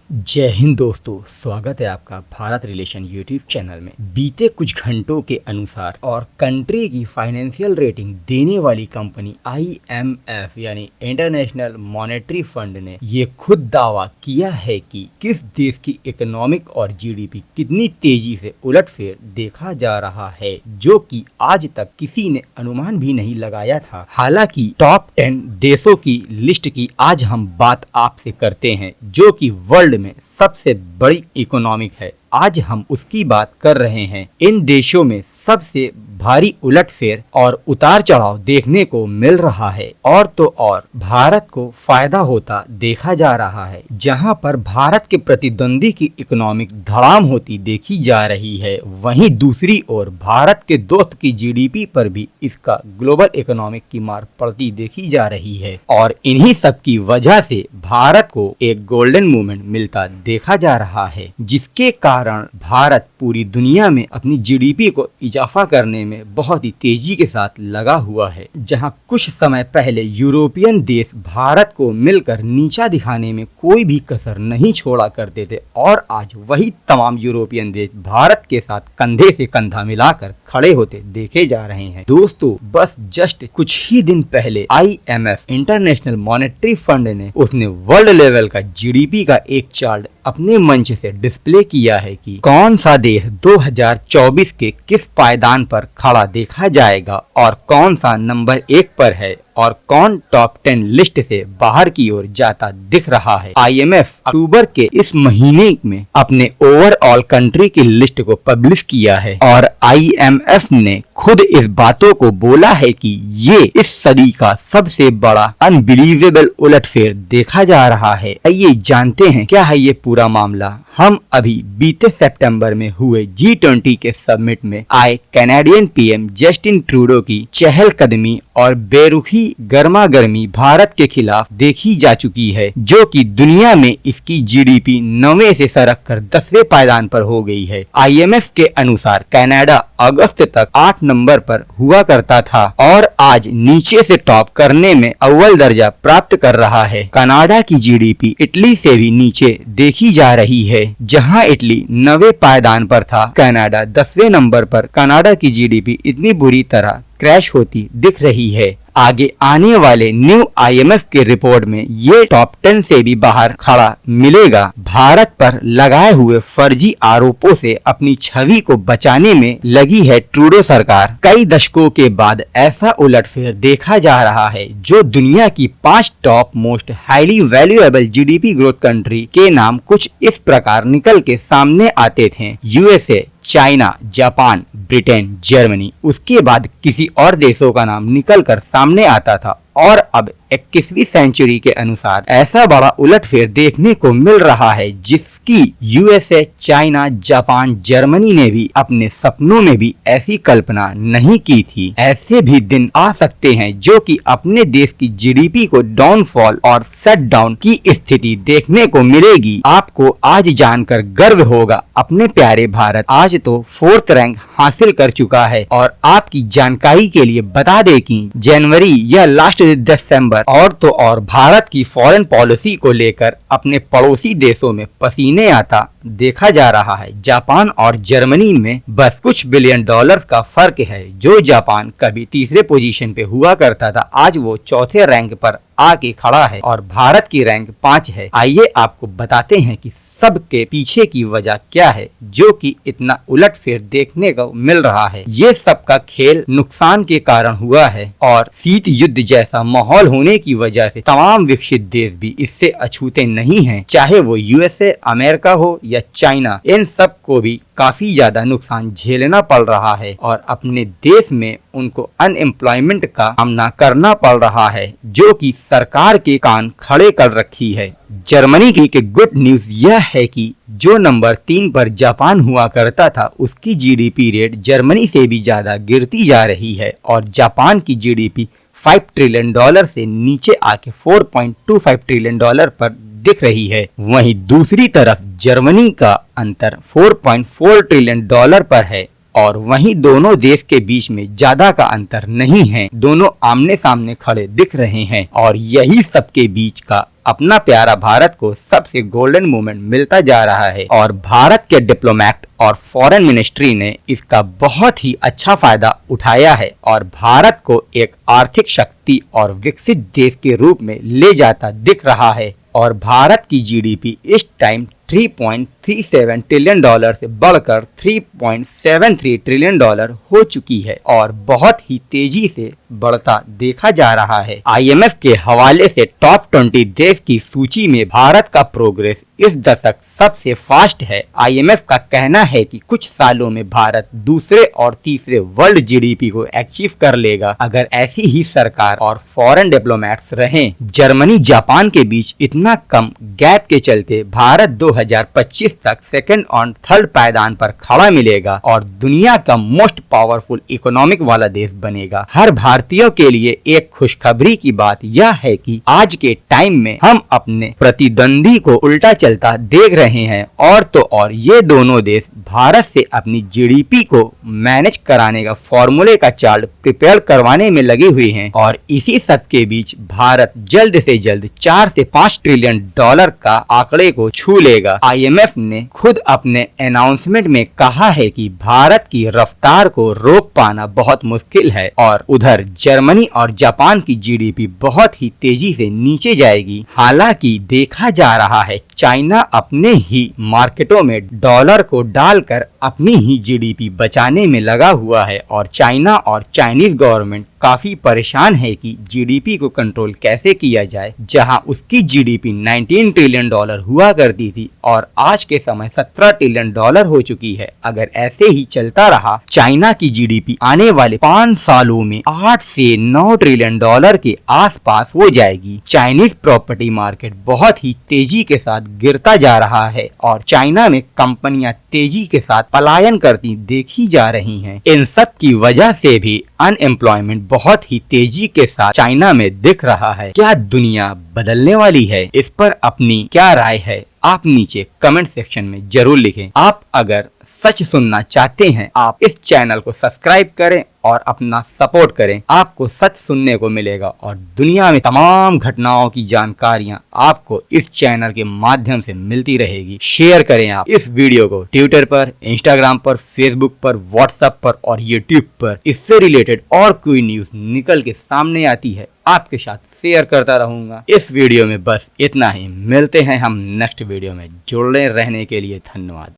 जय हिंद दोस्तों, स्वागत है आपका भारत रिलेशन यूट्यूब चैनल में। बीते कुछ घंटों के अनुसार और कंट्री की फाइनेंशियल रेटिंग देने वाली कंपनी IMF यानी इंटरनेशनल मॉनेटरी फंड ने ये खुद दावा किया है कि किस देश की इकोनॉमिक और GDP कितनी तेजी से उलटफेर देखा जा रहा है, जो कि आज तक किसी ने अनुमान भी नहीं लगाया था। हालांकि टॉप 10 देशों की लिस्ट की आज हम बात आपसे करते हैं, जो कि वर्ल्ड में सबसे बड़ी इकोनॉमिक है। आज हम उसकी बात कर रहे हैं। इन देशों में सबसे भारी उलटफेर और उतार चढ़ाव देखने को मिल रहा है, और तो और भारत को फायदा होता देखा जा रहा है। जहां पर भारत के प्रतिद्वंदी की इकोनॉमिक धड़ाम होती देखी जा रही है, वहीं दूसरी ओर भारत के दोस्त की GDP पर भी इसका ग्लोबल इकोनॉमिक की मार पड़ती देखी जा रही है। और इन्हीं सब की वजह से भारत को एक गोल्डन मूवमेंट मिलता देखा जा रहा है, जिसके कारण भारत पूरी दुनिया में अपनी GDP को इजाफा करने में बहुत ही तेजी के साथ लगा हुआ है। जहां कुछ समय पहले यूरोपियन देश भारत को मिलकर नीचा दिखाने में कोई भी कसर नहीं छोड़ा करते थे, और आज वही तमाम यूरोपियन देश भारत के साथ कंधे से कंधा मिलाकर खड़े होते देखे जा रहे हैं। दोस्तों, बस जस्ट कुछ ही दिन पहले IMF इंटरनेशनल मॉनेटरी फंड ने उसने वर्ल्ड लेवल का GDP का एक चार्ट अपने मंच से डिस्प्ले किया है कि कौन सा देश 2024 के किस पायदान पर खड़ा देखा जाएगा और कौन सा नंबर 1 पर है और कौन टॉप 10 लिस्ट से बाहर की ओर जाता दिख रहा है। IMF अक्टूबर के इस महीने में अपने ओवरऑल कंट्री की लिस्ट को पब्लिश किया है, और IMF ने खुद इस बातों को बोला है कि ये इस सदी का सबसे बड़ा अनबिलीवेबल उलटफेर देखा जा रहा है। आइए जानते हैं क्या है ये पूरा मामला। हम अभी बीते सितंबर में हुए G20 के समिट में आए कैनेडियन PM जस्टिन ट्रूडो की चहलकदमी और बेरुखी गर्मा गर्मी भारत के खिलाफ देखी जा चुकी है, जो कि दुनिया में इसकी GDP 9वें से सरक कर 10वें पायदान पर हो गई है। IMF के अनुसार कनाडा अगस्त तक 8 नंबर पर हुआ करता था और आज नीचे से टॉप करने में अव्वल दर्जा प्राप्त कर रहा है। कनाडा की GDP इटली से भी नीचे देखी जा रही है। जहां इटली 9वें पायदान पर था, कनाडा 10वें नंबर पर। कनाडा की GDP इतनी बुरी तरह क्रैश होती दिख रही है। आगे आने वाले न्यू IMF के रिपोर्ट में ये टॉप 10 से भी बाहर खड़ा मिलेगा। भारत पर लगाए हुए फर्जी आरोपों से अपनी छवि को बचाने में लगी है ट्रूडो सरकार। कई दशकों के बाद ऐसा उलटफेर देखा जा रहा है, जो दुनिया की 5 top most highly valuable GDP growth country के नाम कुछ इस प्रकार निकल के सामने आते थे। USA, China, Japan, Britain, Germany, उसके बाद किसी और देशों का नाम निकल कर सामने आता था। और अब 21वीं सेंचुरी के अनुसार ऐसा बड़ा उलटफेर देखने को मिल रहा है, जिसकी USA, चाइना, जापान, जर्मनी ने भी अपने सपनों में भी ऐसी कल्पना नहीं की थी। ऐसे भी दिन आ सकते हैं जो कि अपने देश की GDP को डाउनफॉल और सेट डाउन की स्थिति देखने को मिलेगी। आपको आज जानकर गर्व होगा, अपने प्यारे भारत आज तो 4th रैंक हासिल कर चुका है। और आपकी जानकारी के लिए बता दें कि जनवरी या लास्ट दिसंबर और तो और भारत की फॉरेन पॉलिसी को लेकर अपने पड़ोसी देशों में पसीने आता देखा जा रहा है। जापान और जर्मनी में बस कुछ बिलियन डॉलर्स का फर्क है। जो जापान कभी तीसरे पोजीशन पे हुआ करता था, आज वो 4थे रैंक पर आके खड़ा है और भारत की रैंक 5 है। आइए आपको बताते हैं कि सबके पीछे की वजह क्या है, जो कि इतना उलटफेर देखने को मिल रहा है। ये सबका खेल नुकसान के कारण हुआ है, और शीत युद्ध जैसा माहौल होने की वजह से तमाम विकसित देश भी इससे अछूते नहीं हैं। चाहे वो USA, अमेरिका हो या चाइना, इन सब को भी काफी ज्यादा नुकसान झेलना पड़ रहा है, और अपने देश में उनको अनएम्प्लॉयमेंट का सामना करना पड़ रहा है, जो कि सरकार के कान खड़े कर रखी है। जर्मनी की गुड न्यूज यह है कि जो नंबर 3 पर जापान हुआ करता था, उसकी GDP रेट जर्मनी से भी ज्यादा गिरती जा रही है, और जापान की GDP $5 ट्रिलियन से नीचे आके $4.25 ट्रिलियन पर दिख रही है। वहीं दूसरी तरफ जर्मनी का अंतर $4.4 ट्रिलियन पर है, और वहीं दोनों देश के बीच में ज्यादा का अंतर नहीं है, दोनों आमने सामने खड़े दिख रहे हैं और यही सबके बीच का अपना प्यारा भारत को सबसे गोल्डन मोमेंट मिलता जा रहा है और भारत के डिप्लोमेट और फॉरेन मिनिस्ट्री ने इसका बहुत ही अच्छा फायदा उठाया है और भारत को एक आर्थिक शक्ति और विकसित देश के रूप में ले जाता दिख रहा है और भारत की जीडीपी इस टाइम 3.37 ट्रिलियन डॉलर से बढ़कर 3.73 ट्रिलियन डॉलर हो चुकी है और बहुत ही तेजी से बढ़ता देखा जा रहा है। आईएमएफ के हवाले से टॉप 20 देश की सूची में भारत का प्रोग्रेस इस दशक सबसे फास्ट है। आईएमएफ का कहना है कि कुछ सालों में भारत दूसरे और तीसरे वर्ल्ड जीडीपी को अचीव कर लेगा अगर ऐसी ही सरकार और फॉरेन डिप्लोमेट्स रहें। जर्मनी जापान के बीच इतना कम गैप के चलते भारत 2025 तक सेकंड और थर्ड पायदान पर खड़ा मिलेगा और दुनिया का मोस्ट पावरफुल इकोनॉमिक वाला देश बनेगा। हर भारतीयों के लिए एक खुशखबरी की बात यह है कि आज के टाइम में हम अपने प्रतिद्वंदी को उल्टा चलता देख रहे हैं और तो और ये दोनों देश भारत से अपनी जीडीपी को मैनेज कराने का फॉर्मूले का चार्ट प्रिपेयर करवाने में लगे हुए हैं और इसी सब के बीच भारत जल्द से जल्द 4 से 5 ट्रिलियन डॉलर का आंकड़े को छू लेगा। आईएमएफ ने खुद अपने अनाउंसमेंट में कहा है कि भारत की रफ्तार को रोक पाना बहुत मुश्किल है और उधर जर्मनी और जापान की जीडीपी बहुत ही तेजी से नीचे जाएगी। हालांकि देखा जा रहा है चाइना अपने ही मार्केटों में डॉलर को डालकर अपनी ही जीडीपी बचाने में लगा हुआ है और चाइना और चाइनीज गवर्नमेंट काफी परेशान है कि जीडीपी को कंट्रोल कैसे किया जाए। जहां उसकी जीडीपी 19 ट्रिलियन डॉलर हुआ करती थी और आज के समय 17 ट्रिलियन डॉलर हो चुकी है। अगर ऐसे ही चलता रहा चाइना की जीडीपी आने वाले 5 सालों में 8 से 9 ट्रिलियन डॉलर के आसपास हो जाएगी। चाइनीज प्रॉपर्टी मार्केट बहुत ही तेजी के साथ गिरता जा रहा है और चाइना में कंपनियां तेजी के साथ पलायन करती देखी जा रही हैं। इन सब की वजह से भी अनएम्प्लॉयमेंट बहुत ही तेजी के साथ चाइना में दिख रहा है। क्या दुनिया बदलने वाली है? इस पर अपनी क्या राय है आप नीचे कमेंट सेक्शन में जरूर लिखें। आप अगर सच सुनना चाहते हैं आप इस चैनल को सब्सक्राइब करें और अपना सपोर्ट करें। आपको सच सुनने को मिलेगा और दुनिया में तमाम घटनाओं की जानकारियां आपको इस चैनल के माध्यम से मिलती रहेगी। शेयर करें आप इस वीडियो को ट्विटर पर, इंस्टाग्राम पर, फेसबुक पर, व्हाट्सएप पर और यूट्यूब पर। इससे रिलेटेड और कोई न्यूज निकल के सामने आती है आपके साथ शेयर करता रहूंगा। इस वीडियो में बस इतना ही। मिलते हैं हम नेक्स्ट वीडियो में। जुड़े रहने के लिए धन्यवाद।